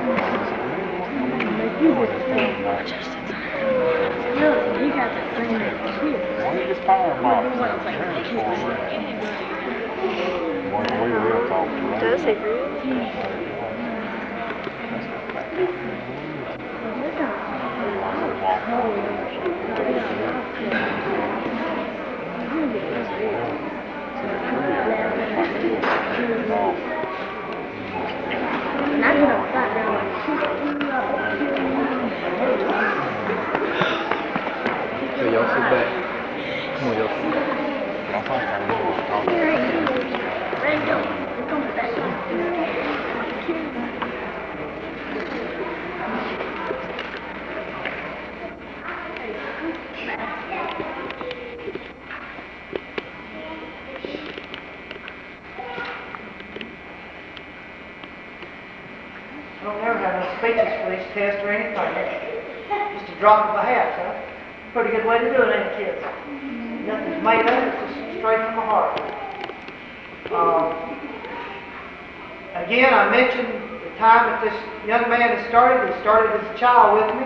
You got to bring it here. It's power box. Does it really? So y'all sit back. Come on, y'all sit back. I don't never have no speeches for these tests or anything. Just a drop of a hat, huh? Pretty good way to do it, ain't it, kids? Nothing's made up, it's just straight from the heart. Again, I mentioned the time that this young man has started. He started as a child with me.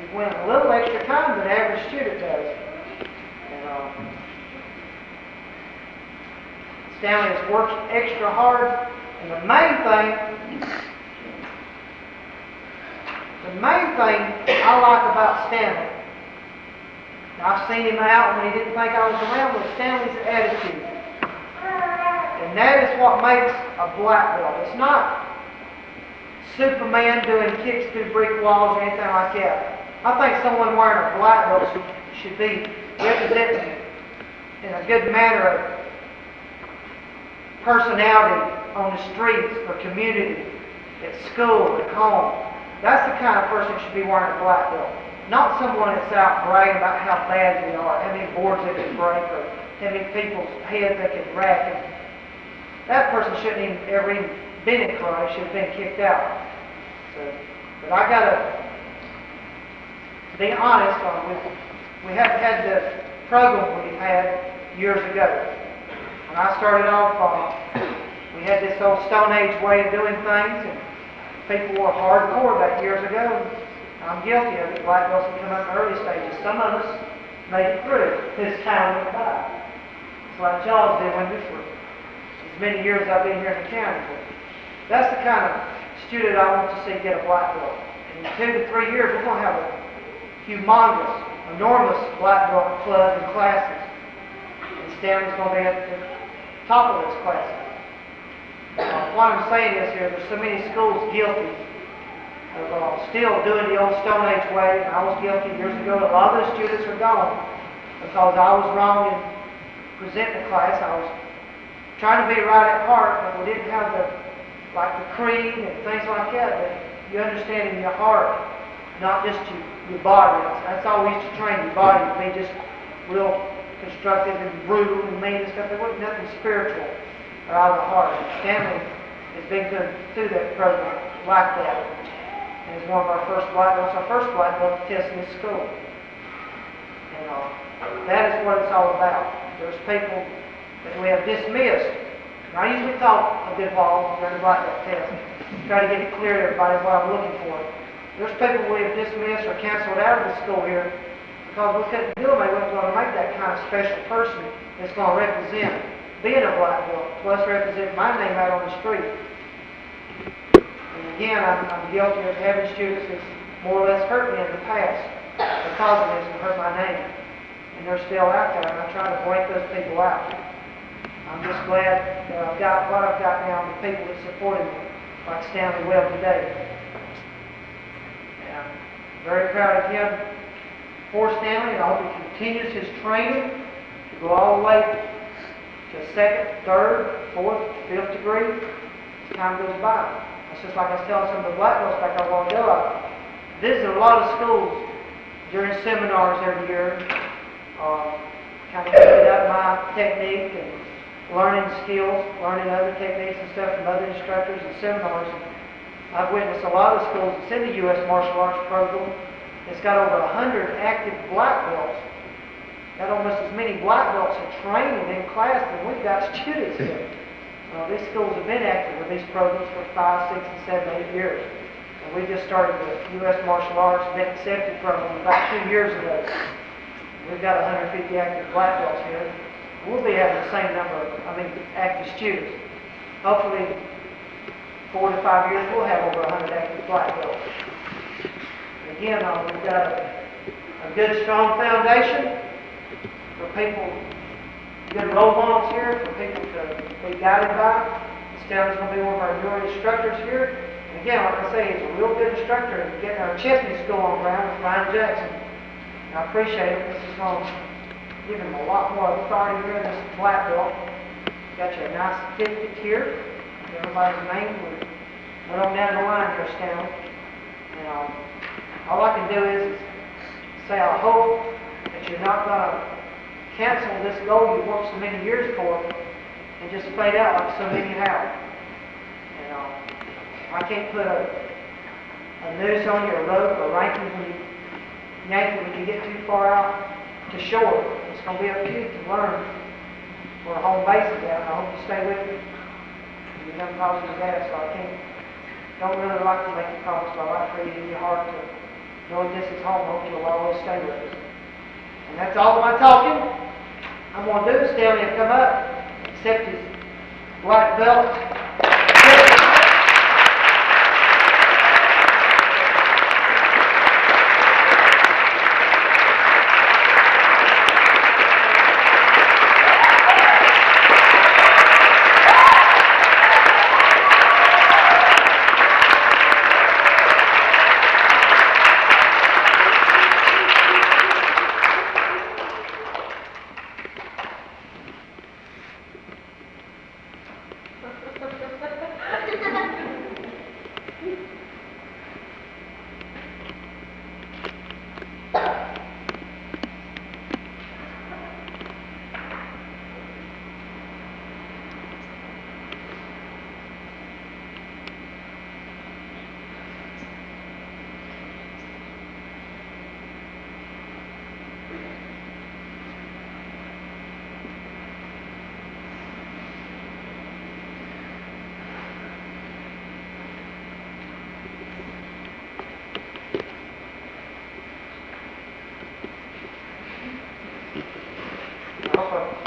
He went a little extra time than the average student does. And Stanley has worked extra hard. And the main thing I like about Stanley, and I've seen him out when he didn't think I was around, was Stanley's attitude. And that is what makes a black belt. It's not Superman doing kicks through brick walls or anything like that. I think someone wearing a black belt should be representing in a good manner of personality on the streets, or community, at school, at home. That's the kind of person who should be wearing a black belt. Not someone that's out bragging about how bad they are, how many boards they can break, or how many people's heads they can rack. And that person shouldn't even ever even been in karate, should have been kicked out. So, but I gotta be honest, we haven't had the program we've had years ago. When I started off, we had this old Stone Age way of doing things, and people were hardcore back years ago. I'm guilty of it. Black belts would come up in the early stages. Some of us made it through as time went by. It's like y'all doing this for as many years I've been here in the county. But that's the kind of student I want to see get a black belt. And in 2 to 3 years, we're going to have a humongous, enormous black belt club and classes. And Stanley's going to be at the top of those classes. What I'm saying is here, there's so many schools guilty of still doing the old Stone Age way. And I was guilty years ago. A lot of those students are gone because I was wrong in presenting the class. I was trying to be right at heart, but we didn't have the creed and things like that. But you understand in your heart, not just your body. That's all we used to train your body to be just real constructive and brutal and mean and stuff. There wasn't nothing spiritual or out of the heart. And Stanley has been good through that program like that. And is one of our first black belts, our first black belt test in this school. And that is what it's all about. There's people that we have dismissed. And I usually talk a good while during the black belt test. Try to get it clear to everybody what I'm looking for. There's people we have dismissed or canceled out of the school here because we couldn't do it. We wasn't going to make that kind of special person that's going to represent being a black belt, plus represent my name out on the street. And again, I'm guilty of having students that's more or less hurt me in the past because of this and hurt my name. And they're still out there, and I try to break those people out. I'm just glad that I've got what I've got now and the people that supported me, like Stanley Webb today. And I'm very proud of him for Stanley, and I hope he continues his training to go all the way to second, third, fourth, fifth degree as time goes by. It's just like I was telling some of the black belts back there a while ago. I visited a lot of schools during seminars every year, kind of picking up my technique and learning skills, learning other techniques and stuff from other instructors and seminars. And I've witnessed a lot of schools that's in the U.S. martial arts program. It's got over 100 active black belts. Got almost as many black belts in training in class than we've got students here. These schools have been active with these programs for 5, 6, and 7, 8 years. And we just started the U.S. Martial Arts, been accepted from them about 2 years ago. We've got 150 active black belts here. We'll be having the same number of, active students. Hopefully, 4 to 5 years, we'll have over 100 active black belts. Again, we've got a good, strong foundation for people, good role models here for people to be guided by. Stanley's going to be one of our newer instructors here. And again, like I say, he's a real good instructor in getting our chessing school on ground with Ryan Jackson. And I appreciate it. This is going to give him a lot more authority here in this black belt. Got you a nice certificate here. Everybody's name. We went on down the line here, Stanley. And all I can do is say I hope that you're not going to cancel this goal you've worked so many years for and just fade out like so many have. And I can't put a noose on you, a rope, or ranking when you yank it when you get too far out to shore. It's going to be up to you to learn where home base is at. I hope you stay with me. You've done calls with that, so don't really like to make the calls, so I like for you in your heart to know this is home. I hope you'll always stay with us. And that's all my talking. I'm going to do is Stanley will come up, accept his black belt.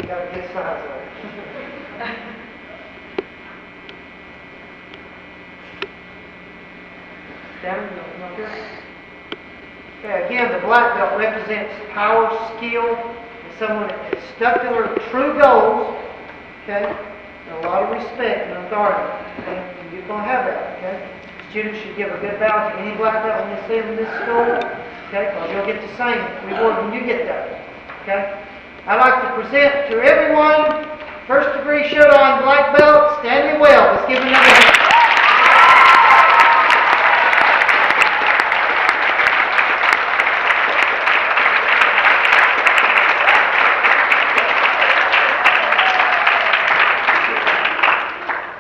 Got a good size there. Down, no good. Okay, again, the black belt represents power, skill, and someone that has stuck to their true goals. Okay, and a lot of respect and authority. Okay, and you're going to have that. Okay, students should give a good bow to any black belt when they see them in this school. Okay, because you'll get the same reward when you get there. Okay. I'd like to present to everyone, first degree Shodan black belt, Stanley Webb. Let's give him another hand.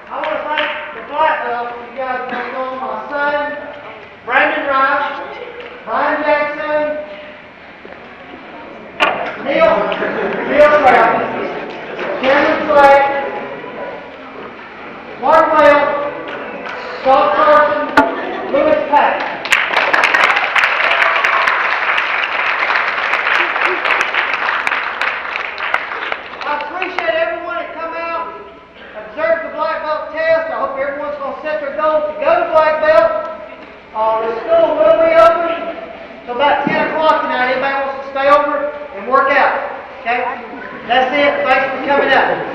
I want to thank the black belt. You guys know my son, Brandon Rice, Ryan Jackson, Neil Brown, Cameron Flagg, Mark Webb, Scott Carson, Lewis Pack. I appreciate everyone that come out, observe the black belt test. I hope everyone's going to set their goal to go to black belt. The school will be open till about 10 o'clock tonight. Anybody wants to stay over and work out? Okay? That's it. Thanks for coming out.